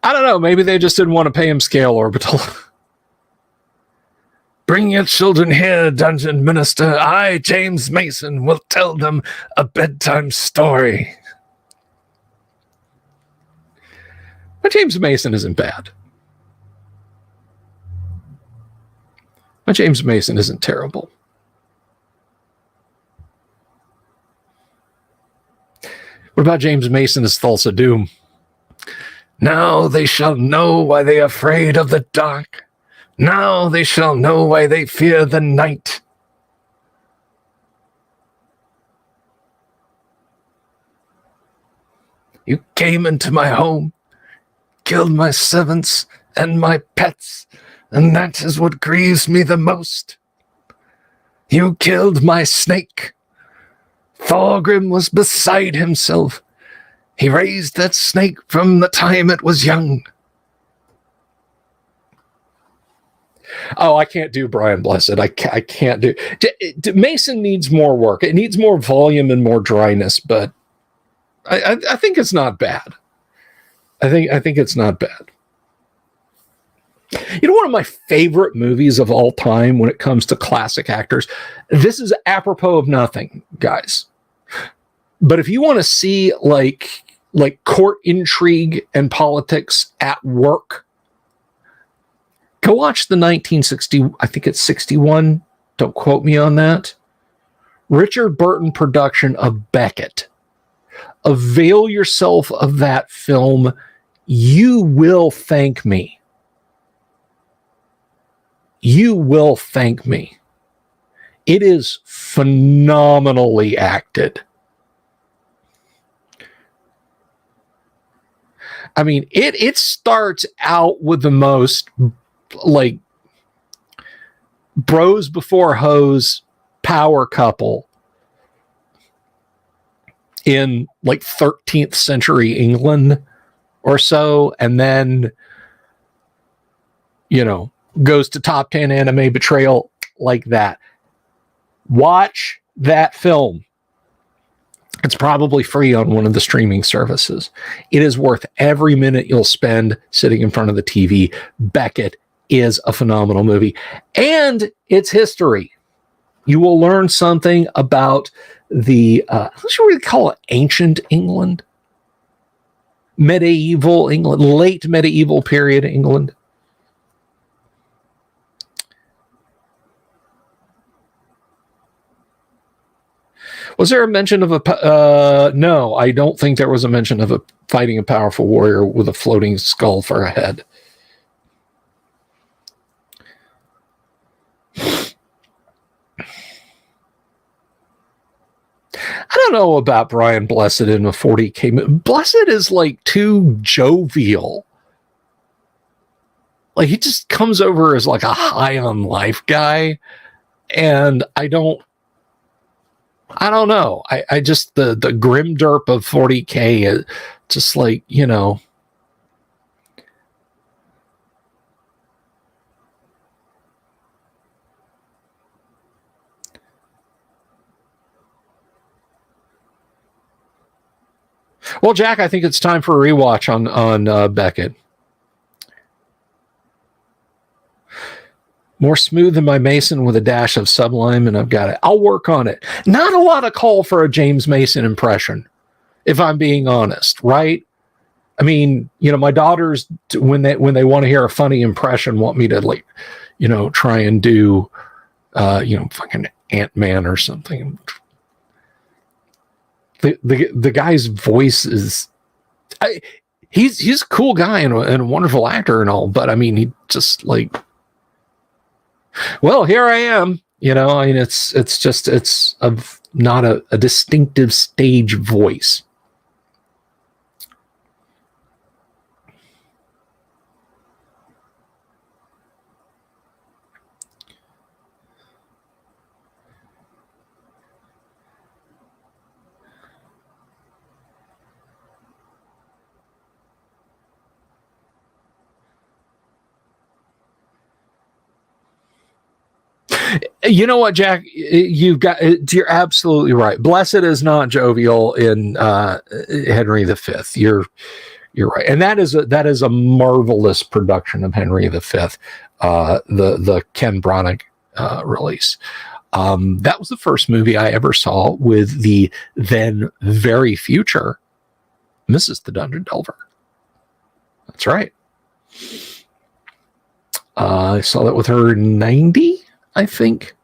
I don't know. Maybe they just didn't want to pay him scale orbital. Bring your children here, dungeon minister. I, James Mason, will tell them a bedtime story. But James Mason isn't bad. But James Mason isn't terrible. What about James Mason as Thulsa Doom? Now they shall know why they are afraid of the dark. Now they shall know why they fear the night. You came into my home, killed my servants and my pets, and that is what grieves me the most. You killed my snake. Thorgrim was beside himself. He raised that snake from the time it was young. Oh, I can't do Brian Blessed. I can't do. Mason needs more work. It needs more volume and more dryness, but I think it's not bad. I think it's not bad. You know, one of my favorite movies of all time when it comes to classic actors, this is apropos of nothing, guys. But if you want to see like court intrigue and politics at work, go watch the 1960, I think it's 61, don't quote me on that, Richard Burton production of Beckett. Avail yourself of that film. You will thank me. You will thank me. It is phenomenally acted. I mean, it starts out with the most like bros before hoes power couple in like 13th century England or so, and then, you know, goes to top 10 anime betrayal like that. Watch that film. It's probably free on one of the streaming services. It is worth every minute you'll spend sitting in front of the TV. Beckett is a phenomenal movie. And it's history. You will learn something about the, what should we call it, ancient England? Medieval England, late medieval period England. Was there a mention of a... no, I don't think there was a mention of fighting a powerful warrior with a floating skull for a head. I don't know about Brian Blessed in a 40K. Blessed is like too jovial. Like, he just comes over as like a high on life guy. And I don't know. I just, the grim derp of 40K is just like, you know. Well, Jack, I think it's time for a rewatch on Beckett. More smooth than my Mason with a dash of sublime, and I've got it. I'll work on it. Not a lot of call for a James Mason impression, if I'm being honest, right? I mean, you know, my daughters, when they want to hear a funny impression, want me to, like, you know, try and do, you know, fucking Ant-Man or something. The guy's voice is, he's a cool guy and a wonderful actor and all, but I mean, he just like, well, here I am, you know. I mean, it's not a distinctive stage voice. You know what, Jack? You're absolutely right. Blessed is not jovial in Henry V. You're right, and that is a marvelous production of Henry V. The Ken Branagh release. That was the first movie I ever saw with the then very future Mrs. the Dungeon Delver. That's right. I saw that with her in 90. I think.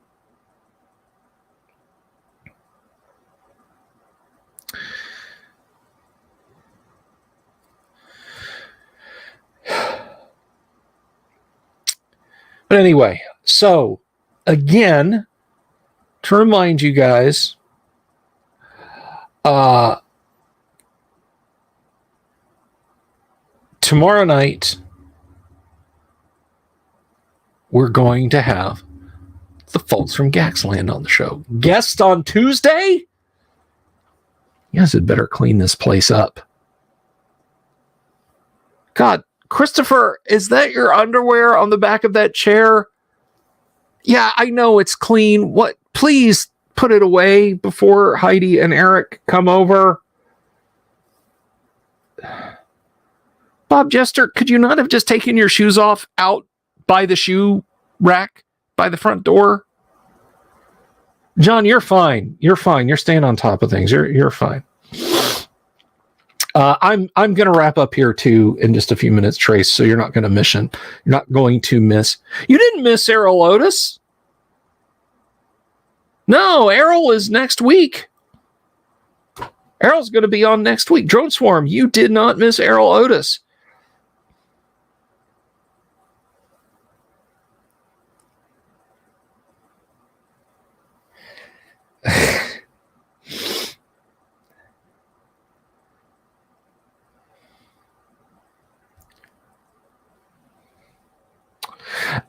But anyway, so again, to remind you guys, tomorrow night, we're going to have the folks from Gaxland on the show. Guest on Tuesday? You guys had better clean this place up. God, Christopher, is that your underwear on the back of that chair? Yeah, I know it's clean. What? Please put it away before Heidi and Eric come over. Bob Jester, could you not have just taken your shoes off out by the shoe rack by the front door? John, you're fine. You're fine. You're staying on top of things. You're fine. I'm going to wrap up here too in just a few minutes, Trace. So you're not going to miss. You're not going to miss. You didn't miss Errol Otis. No, Errol is next week. Errol's going to be on next week. Drone Swarm, you did not miss Errol Otis.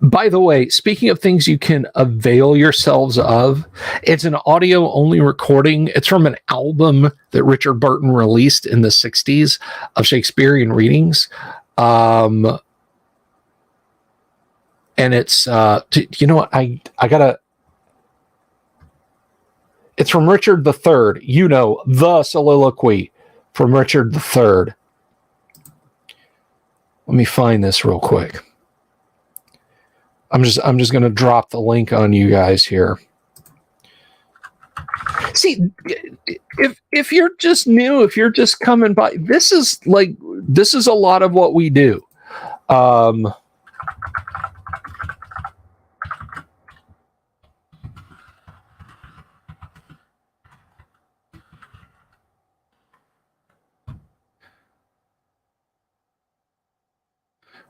By the way, speaking of things you can avail yourselves of, it's an audio-only recording. It's from an album that Richard Burton released in the 60s of Shakespearean readings. And it's, you know what, I gotta, it's from Richard III. You know, the soliloquy from Richard III. Let me find this real quick. I'm just going to drop the link on you guys here. See, if you're just new, if you're just coming by, this is a lot of what we do.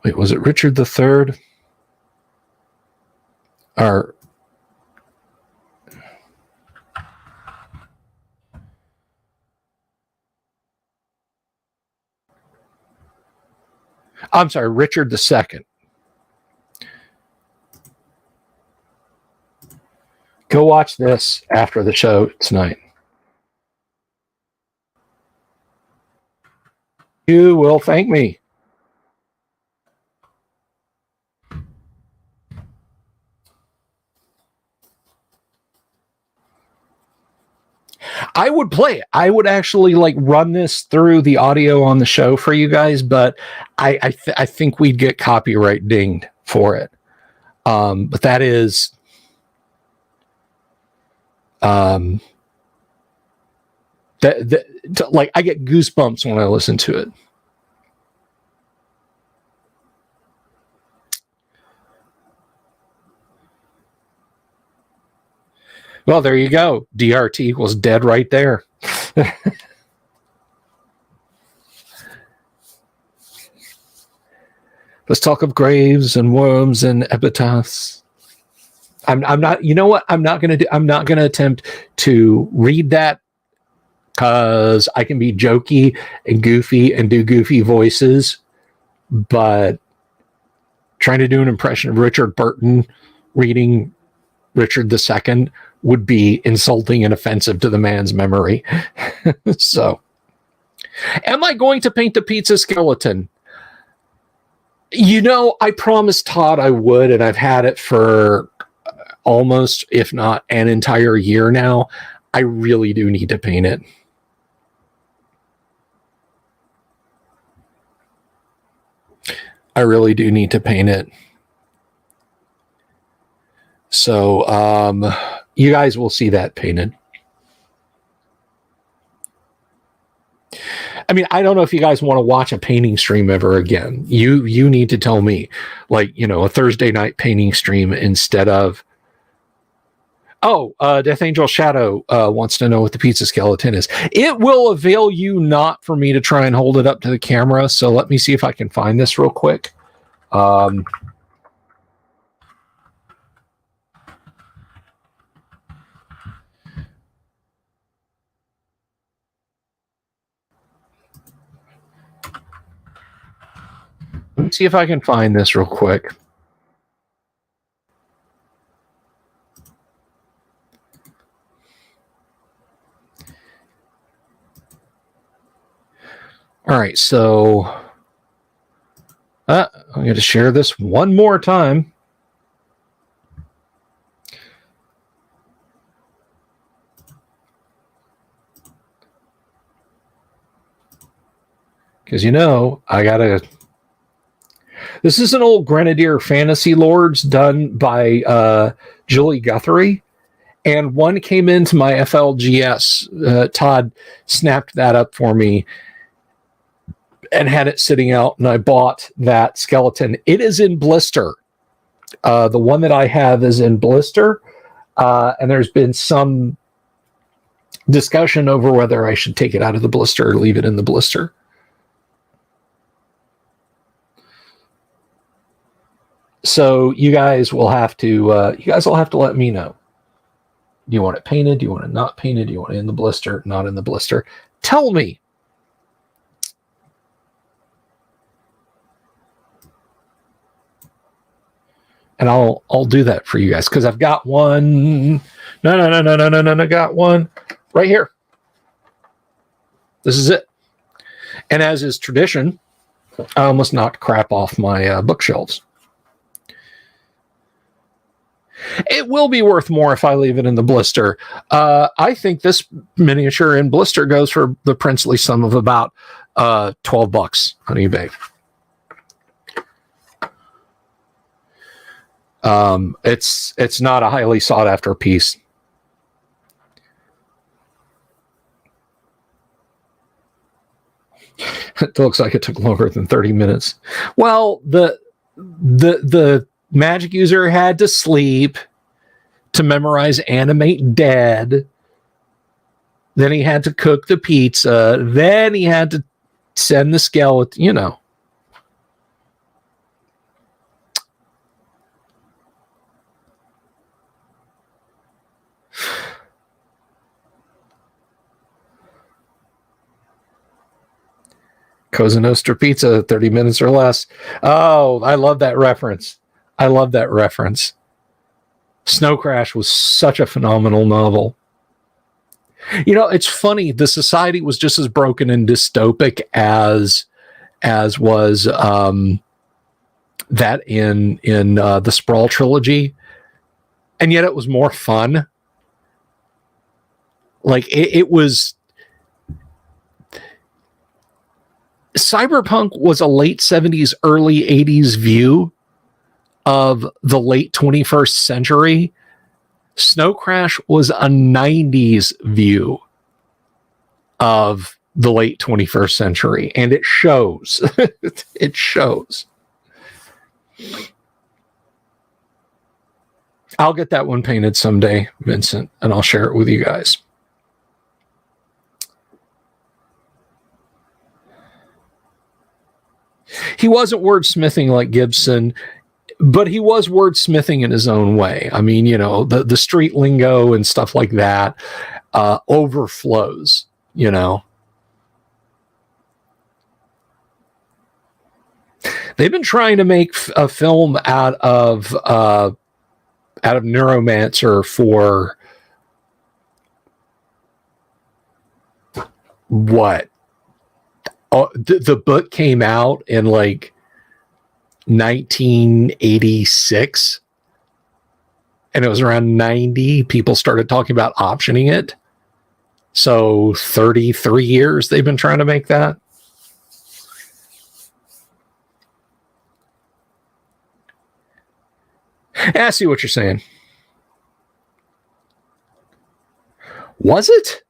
Wait, was it Richard III? Or I'm sorry, Richard II. Go watch this after the show tonight. You will thank me. I would play it. I would actually like run this through the audio on the show for you guys, but I think we'd get copyright dinged for it. But that is like I get goosebumps when I listen to it. Well, there you go. DRT was dead right there. Let's talk of graves and worms and epitaphs. I'm not. You know what? I'm not going to do. I'm not going to attempt to read that because I can be jokey and goofy and do goofy voices, but trying to do an impression of Richard Burton reading Richard II would be insulting and offensive to the man's memory. So, am I going to paint the pizza skeleton? You know, I promised Todd I would, and I've had it for almost, if not an entire year now. I really do need to paint it. I really do need to paint it. So, you guys will see that painted. I mean, I don't know if you guys want to watch a painting stream ever again. You need to tell me, like, you know, a Thursday night painting stream instead of. Oh, Death Angel Shadow wants to know what the pizza skeleton is. It will avail you not for me to try and hold it up to the camera. So let me see if I can find this real quick. Let me see if I can find this real quick. All right, so I'm going to share this one more time. Because, you know, I got to... This is an old Grenadier Fantasy Lords done by Julie Guthrie. And one came into my FLGS. Todd snapped that up for me and had it sitting out, and I bought that skeleton. It is in blister. The one that I have is in blister, and there's been some discussion over whether I should take it out of the blister or leave it in the blister. So you guys will have to let me know. Do you want it painted? Do you want it not painted? Do you want it in the blister? Not in the blister? Tell me. And I'll do that for you guys because I've got one. No. Got one right here. This is it. And as is tradition, I almost knocked crap off my bookshelves. It will be worth more if I leave it in the blister. I think this miniature in blister goes for the princely sum of about $12 on eBay. It's not a highly sought after piece. It looks like it took longer than 30 minutes. Well, the magic user had to sleep to memorize animate dead. Then he had to cook the pizza. Then he had to send the skeleton, you know. Cosa Nostra Pizza, 30 minutes or less. Oh, I love that reference. I love that reference. Snow Crash was such a phenomenal novel. You know, it's funny. The society was just as broken and dystopic as was that in the Sprawl trilogy, and yet it was more fun. Like it was. Cyberpunk was a late 70s, early 80s view of the late 21st century. Snow Crash was a 90s view of the late 21st century, and it shows. It shows. I'll get that one painted someday, Vincent, and I'll share it with you guys. He wasn't wordsmithing like Gibson, but he was wordsmithing in his own way. I mean, you know, the street lingo and stuff like that overflows, you know. They've been trying to make a film out of Neuromancer for what? The book came out in like 1986, and it was around 90 people started talking about optioning it. So 33 years they've been trying to make that. I see what you're saying. Was it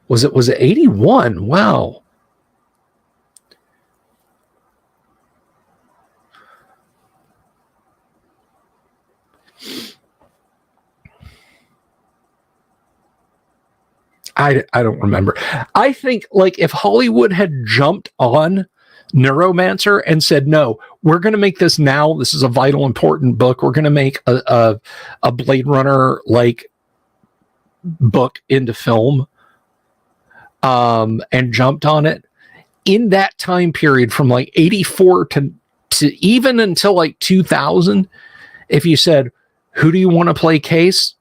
81? Wow. I don't remember. I think like if Hollywood had jumped on Neuromancer and said, no, we're going to make this now. This is a vital, important book. We're going to make a Blade Runner like book into film, and jumped on it in that time period from like 84 to even until like 2000. If you said, who do you want to play Case?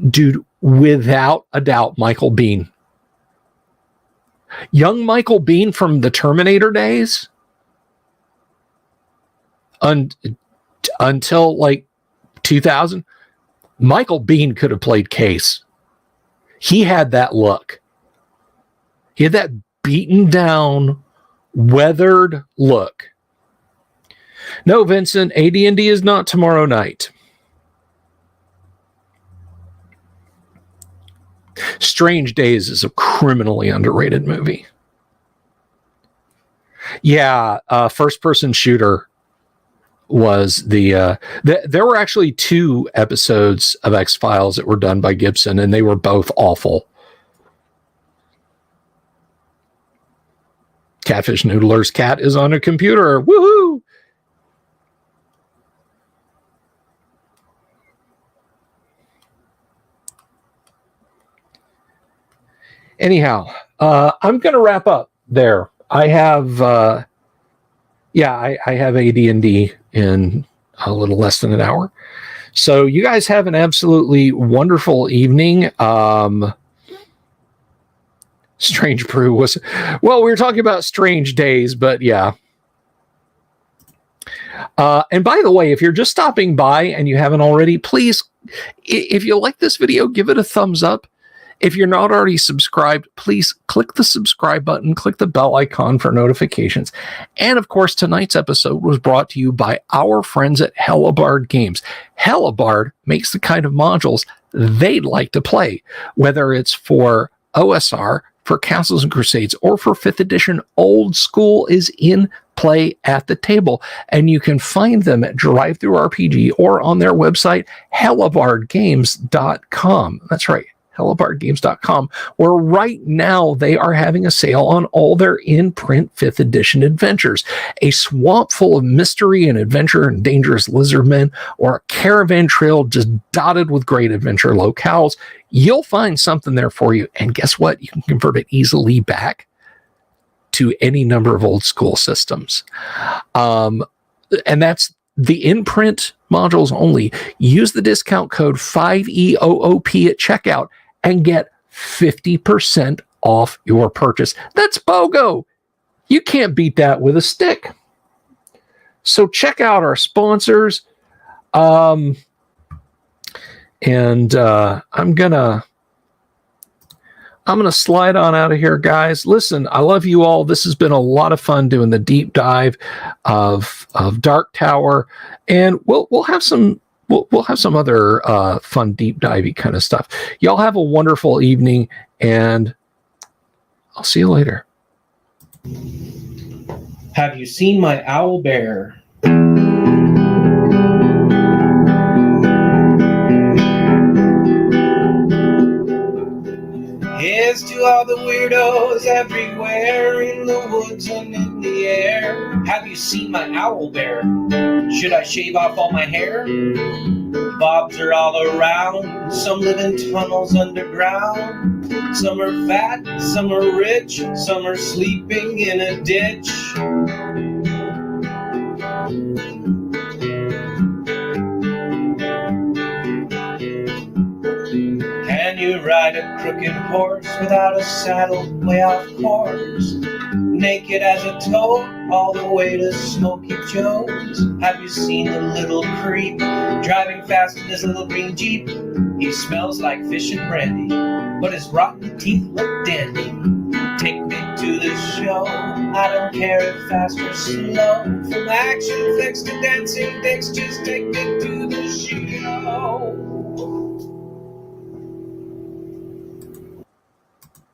Dude, without a doubt, Michael Biehn. Young Michael Biehn from the Terminator days until like 2000, Michael Biehn could have played Case. He had that look. He had that beaten down, weathered look. No, Vincent, AD&D is not tomorrow night. Strange Days is a criminally underrated movie. Yeah, first-person shooter was there were actually 2 episodes of X-Files that were done by Gibson, and they were both awful. Catfish Noodler's cat is on a computer. Woohoo! Anyhow, I'm going to wrap up there. I have, I have AD&D in a little less than an hour. So you guys have an absolutely wonderful evening. Strange Brew was, well, we were talking about Strange Days, but yeah. And by the way, if you're just stopping by and you haven't already, please, if you like this video, give it a thumbs up. If you're not already subscribed, please click the subscribe button, click the bell icon for notifications. And of course, tonight's episode was brought to you by our friends at Hellebarde Games. Hellebarde makes the kind of modules they'd like to play, whether it's for OSR, for Castles and Crusades, or for 5th edition. Old School is in play at the table, and you can find them at DriveThruRPG or on their website, hellebardegames.com. That's right, HellebarGames.com, where right now they are having a sale on all their in-print 5th edition adventures. A swamp full of mystery and adventure and dangerous lizardmen, or a caravan trail just dotted with great adventure locales. You'll find something there for you. And guess what? You can convert it easily back to any number of old school systems. And that's the in-print modules only. Use the discount code 5EOOP at checkout and get 50% off your purchase. That's BOGO. You can't beat that with a stick. So check out our sponsors. I'm gonna slide on out of here, guys. Listen, I love you all. This has been a lot of fun doing the deep dive of Dark Tower, and we'll have some other fun deep divey kind of stuff. Y'all have a wonderful evening, and I'll see you later. Have you seen my owl bear? Here's to all the weirdos everywhere, in the woods and in the air. Have you seen my owl bear? Should I shave off all my hair? Bobs are all around. Some live in tunnels underground. Some are fat, some are rich, some are sleeping in a ditch. Can you ride a crooked horse without a saddle, way off course? Naked as a toad, all the way to Smoky Joe's. Have you seen the little creep driving fast in his little green Jeep? He smells like fish and brandy, but his rotten teeth look dandy. Take me to the show, I don't care if fast or slow. From action flicks to dancing dicks, just take me to the show.